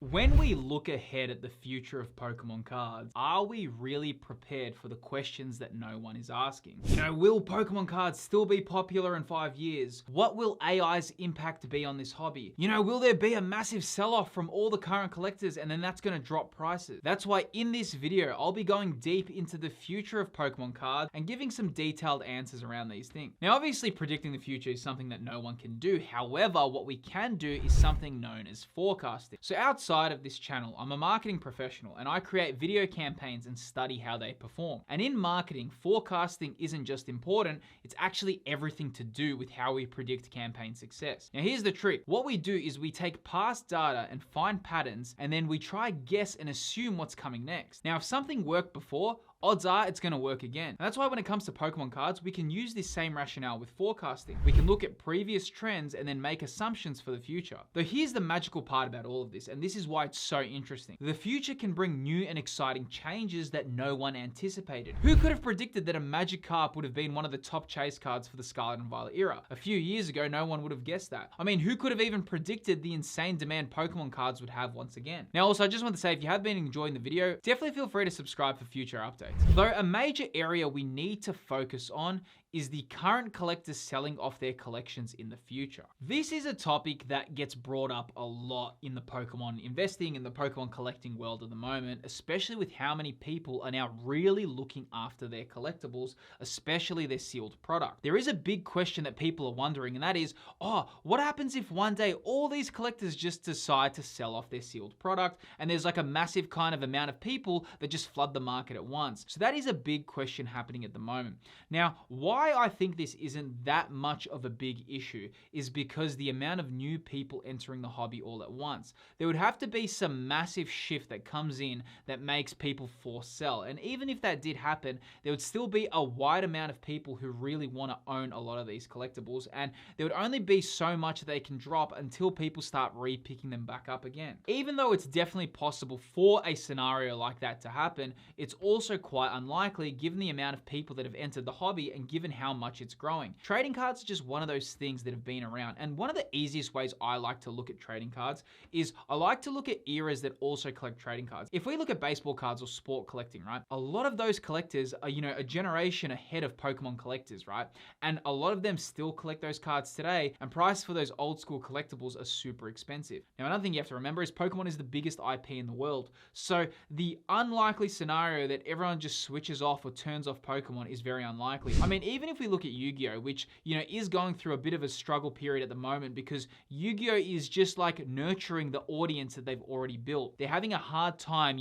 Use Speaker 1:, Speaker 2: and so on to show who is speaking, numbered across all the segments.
Speaker 1: When we look ahead at the future of Pokemon cards, are we really prepared for the questions that no one is asking? Will Pokemon cards still be popular in 5 years? What will AI's impact be on this hobby? Will there be a massive sell-off from all the current collectors and then that's gonna drop prices? That's why in this video, I'll be going deep into the future of Pokemon cards and giving some detailed answers around these things. Now, obviously predicting the future is something that no one can do. However, what we can do is something known as forecasting. So outside of this channel, I'm a marketing professional and I create video campaigns and study how they perform. And in marketing, forecasting isn't just important, it's actually everything to do with how we predict campaign success. Now here's the trick. What we do is we take past data and find patterns and then we try guess and assume what's coming next. Now if something worked before, odds are it's gonna work again. And that's why when it comes to Pokemon cards, we can use this same rationale with forecasting. We can look at previous trends and then make assumptions for the future. Though here's the magical part about all of this, and this is why it's so interesting. The future can bring new and exciting changes that no one anticipated. Who could have predicted that a Magikarp would have been one of the top chase cards for the Scarlet and Violet era? A few years ago, no one would have guessed that. I mean, who could have even predicted the insane demand Pokemon cards would have once again? Now also, I just want to say, if you have been enjoying the video, definitely feel free to subscribe for future updates. Though a major area we need to focus on is the current collectors selling off their collections in the future. This is a topic that gets brought up a lot in the Pokemon investing and the Pokemon collecting world at the moment, especially with how many people are now really looking after their collectibles, especially their sealed product. There is a big question that people are wondering, and that is, what happens if one day all these collectors just decide to sell off their sealed product and there's like a massive kind of amount of people that just flood the market at once? So that is a big question happening at the moment. Now, why I think this isn't that much of a big issue is because the amount of new people entering the hobby all at once. There would have to be some massive shift that comes in that makes people force sell. And even if that did happen, there would still be a wide amount of people who really want to own a lot of these collectibles, and there would only be so much they can drop until people start re-picking them back up again. Even though it's definitely possible for a scenario like that to happen, it's also quite unlikely given the amount of people that have entered the hobby and given how much it's growing. Trading cards are just one of those things that have been around, and one of the easiest ways I like to look at trading cards is I like to look at eras that also collect trading cards. If we look at baseball cards or sport collecting, right, a lot of those collectors are, a generation ahead of Pokemon collectors, right? And a lot of them still collect those cards today, and prices for those old school collectibles are super expensive. Now, another thing you have to remember is Pokemon is the biggest IP in the world, so the unlikely scenario that everyone just switches off or turns off Pokemon is very unlikely. I mean, even if we look at Yu-Gi-Oh, which, is going through a bit of a struggle period at the moment because Yu-Gi-Oh is just like nurturing the audience that they've already built. They're having a hard time,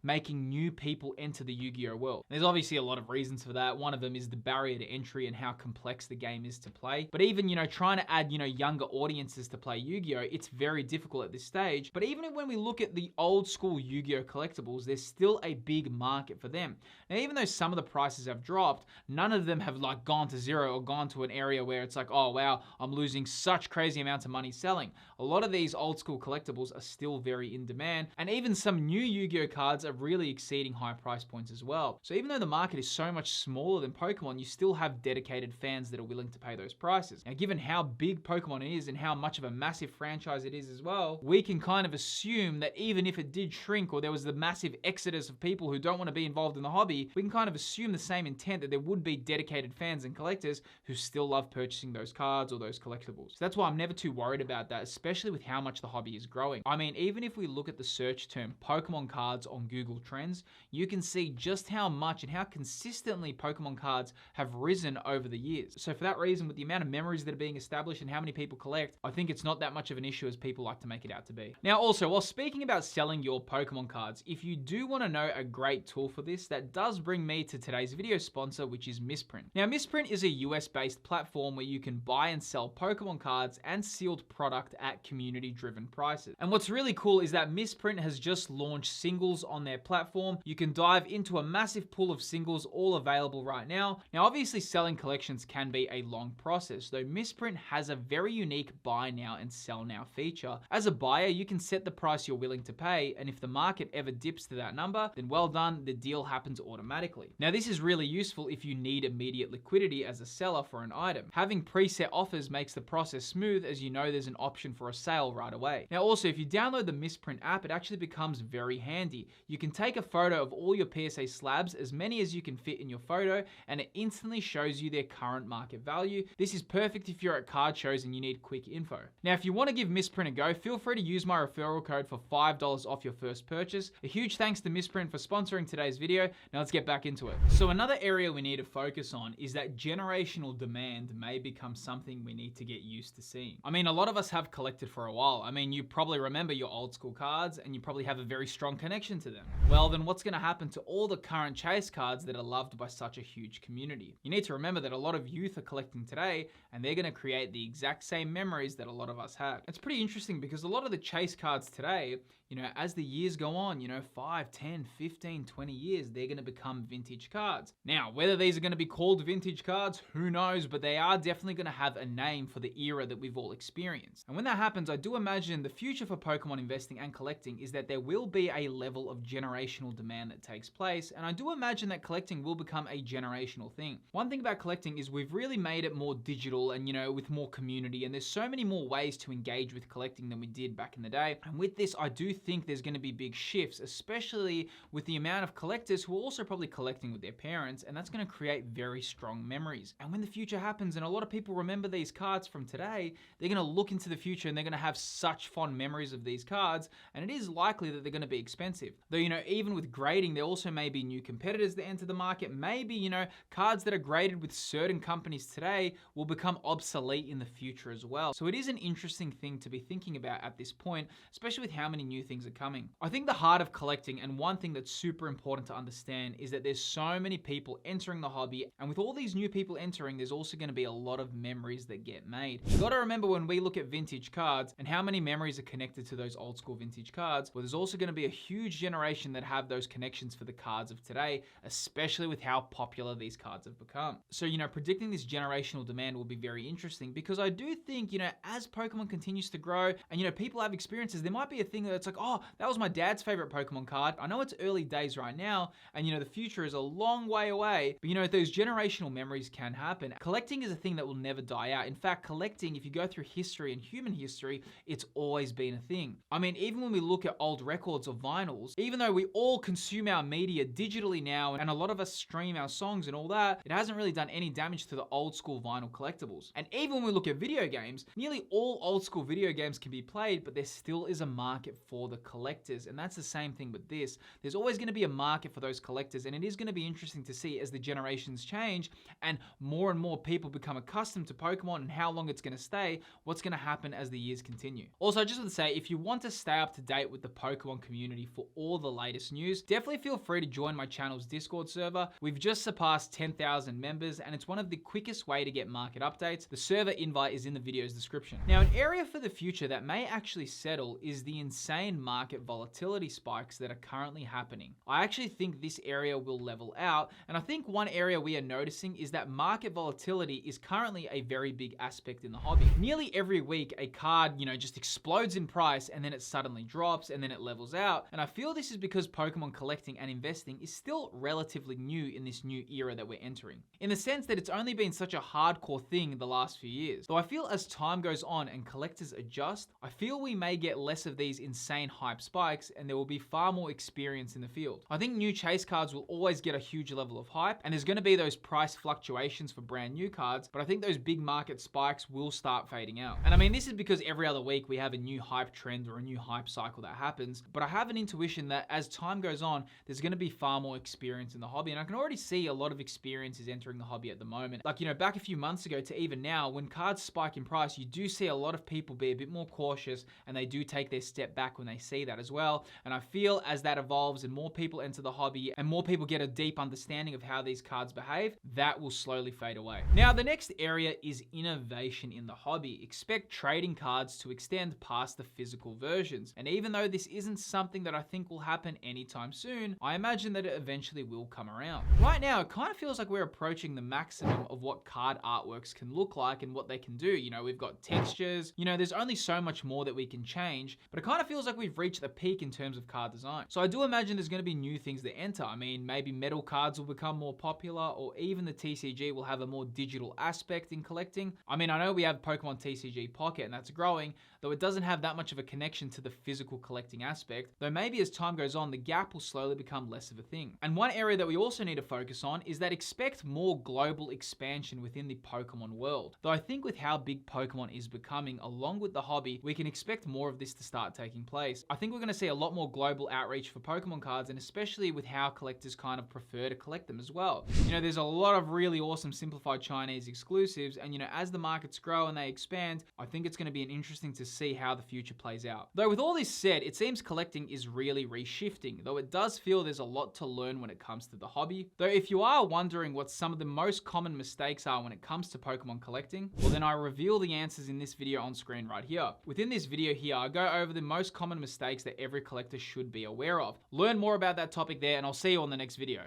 Speaker 1: making new people enter the Yu-Gi-Oh world. There's obviously a lot of reasons for that. One of them is the barrier to entry and how complex the game is to play. But even, trying to add, younger audiences to play Yu-Gi-Oh, it's very difficult at this stage. But even when we look at the old school Yu-Gi-Oh collectibles, there's still a big market for them. Now, even though some of the prices have dropped, none of them have like gone to zero or gone to an area where it's like, oh wow, I'm losing such crazy amounts of money selling. A lot of these old school collectibles are still very in demand, and even some new Yu-Gi-Oh cards are really exceeding high price points as well. So even though the market is so much smaller than Pokemon, you still have dedicated fans that are willing to pay those prices. Now, given how big Pokemon is and how much of a massive franchise it is as well, we can kind of assume that even if it did shrink or there was the massive exodus of people who don't want to be involved in the hobby, we can kind of assume the same intent that there would be dedicated fans and collectors who still love purchasing those cards or those collectibles. So that's why I'm never too worried about that, especially with how much the hobby is growing. I mean, even if we look at the search term Pokemon cards on Google Trends, you can see just how much and how consistently Pokemon cards have risen over the years. So for that reason, with the amount of memories that are being established and how many people collect, I think it's not that much of an issue as people like to make it out to be. Now also, while speaking about selling your Pokemon cards, if you do want to know a great tool for this, that does bring me to today's video sponsor, which is Misprint. Now, Misprint is a US-based platform where you can buy and sell Pokemon cards and sealed product at community-driven prices. And what's really cool is that Misprint has just launched singles on their platform. You can dive into a massive pool of singles all available right now. Now, obviously selling collections can be a long process, though Misprint has a very unique buy now and sell now feature. As a buyer, you can set the price you're willing to pay, and if the market ever dips to that number, then well done, the deal happens automatically. Now, this is really useful if you need immediate liquidity liquidity as a seller for an item. Having preset offers makes the process smooth, as you know there's an option for a sale right away. Now also, if you download the Misprint app, it actually becomes very handy. You can take a photo of all your PSA slabs, as many as you can fit in your photo, and it instantly shows you their current market value. This is perfect if you're at card shows and you need quick info. Now, if you want to give Misprint a go, feel free to use my referral code for $5 off your first purchase. A huge thanks to Misprint for sponsoring today's video. Now let's get back into it. So another area we need to focus on is that generational demand may become something we need to get used to seeing. I mean, a lot of us have collected for a while. I mean, you probably remember your old school cards and you probably have a very strong connection to them. Well, then what's going to happen to all the current chase cards that are loved by such a huge community? You need to remember that a lot of youth are collecting today and they're going to create the exact same memories that a lot of us have. It's pretty interesting because a lot of the chase cards today, you know, as the years go on, 5, 10, 15, 20 years, they're going to become vintage cards. Now, whether these are going to be called vintage cards, who knows, but they are definitely going to have a name for the era that we've all experienced. And when that happens, I do imagine the future for Pokemon investing and collecting is that there will be a level of generational demand that takes place, and I do imagine that collecting will become a generational thing. One thing about collecting is we've really made it more digital and, with more community, and there's so many more ways to engage with collecting than we did back in the day. And with this, I do think there's going to be big shifts, especially with the amount of collectors who are also probably collecting with their parents, and that's going to create very strong memories. And when the future happens and a lot of people remember these cards from today, they're going to look into the future and they're going to have such fond memories of these cards, and it is likely that they're going to be expensive. Though, even with grading, there also may be new competitors that enter the market. Maybe, cards that are graded with certain companies today will become obsolete in the future as well. So it is an interesting thing to be thinking about at this point, especially with how many new things are coming. I think the heart of collecting, and one thing that's super important to understand, is that there's so many people entering the hobby, and with all these new people entering, there's also going to be a lot of memories that get made. You got to remember when we look at vintage cards and how many memories are connected to those old school vintage cards, well, there's also going to be a huge generation that have those connections for the cards of today, especially with how popular these cards have become. So, predicting this generational demand will be very interesting, because I do think, as Pokemon continues to grow and, people have experiences, there might be a thing that's like, oh, that was my dad's favorite Pokemon card. I know it's early days right now, and, the future is a long way away, but, those generational memories can happen. Collecting is a thing that will never die out. In fact, collecting, if you go through history and human history, it's always been a thing. I mean, even when we look at old records or vinyls, even though we all consume our media digitally now, and a lot of us stream our songs and all that, it hasn't really done any damage to the old school vinyl collectibles. And even when we look at video games, nearly all old school video games can be played, but there still is a market for the collectors. And that's the same thing with this. There's always going to be a market for those collectors, and it is going to be interesting to see as the generations change and more people become accustomed to Pokemon and how long it's going to stay, what's going to happen as the years continue. Also, I just want to say, if you want to stay up to date with the Pokemon community for all the latest news, definitely feel free to join my channel's Discord server. We've just surpassed 10,000 members, and it's one of the quickest way to get market updates. The server invite is in the video's description. Now, an area for the future that may actually settle is the insane market volatility spikes that are currently happening. I actually think this area will level out, and I think one area we are noticing is that market volatility is currently a very big aspect in the hobby. Nearly every week, a card, just explodes in price, and then it suddenly drops, and then it levels out. And I feel this is because Pokemon collecting and investing is still relatively new in this new era that we're entering, in the sense that it's only been such a hardcore thing in the last few years. Though I feel as time goes on and collectors adjust, I feel we may get less of these insane hype spikes, and there will be far more experience in the field. I think new chase cards will always get a huge level of hype, and there's going to be those price fluctuations for brand new cards, but I think those big market spikes will start fading out. And I mean, this is because every other week we have a new hype trend or a new hype cycle that happens, but I have an intuition that as time goes on, there's going to be far more experience in the hobby, and I can already see a lot of experiences entering the hobby at the moment. Like, back a few months ago to even now, when cards spike in price, you do see a lot of people be a bit more cautious, and they do take their step back when they see that as well. And I feel as that evolves and more people enter the hobby and more people get a deep understanding of how these cards behave, that will slowly fade away. Now, the next area is innovation in the hobby. Expect trading cards to extend past the physical versions. And even though this isn't something that I think will happen anytime soon, I imagine that it eventually will come around. Right now, it kind of feels like we're approaching the maximum of what card artworks can look like and what they can do. We've got textures, there's only so much more that we can change, but it kind of feels like we've reached the peak in terms of card design. So I do imagine there's going to be new things that enter. I mean, maybe metal cards will become more popular, or even the the TCG will have a more digital aspect in collecting. I mean, I know we have Pokemon TCG Pocket and that's growing, though it doesn't have that much of a connection to the physical collecting aspect, though maybe as time goes on, the gap will slowly become less of a thing. And one area that we also need to focus on is that expect more global expansion within the Pokemon world. Though I think with how big Pokemon is becoming, along with the hobby, we can expect more of this to start taking place. I think we're going to see a lot more global outreach for Pokemon cards, and especially with how collectors kind of prefer to collect them as well. You know, there's a lot of really awesome simplified Chinese exclusives, and you know, as the markets grow and they expand, I think it's going to be interesting to see how the future plays out. Though with all this said, it seems collecting is really reshifting, though it does feel there's a lot to learn when it comes to the hobby. Though if you are wondering what some of the most common mistakes are when it comes to Pokemon collecting, well then I reveal the answers in this video on screen right here. Within this video here, I go over the most common mistakes that every collector should be aware of. Learn more about that topic there, and I'll see you on the next video.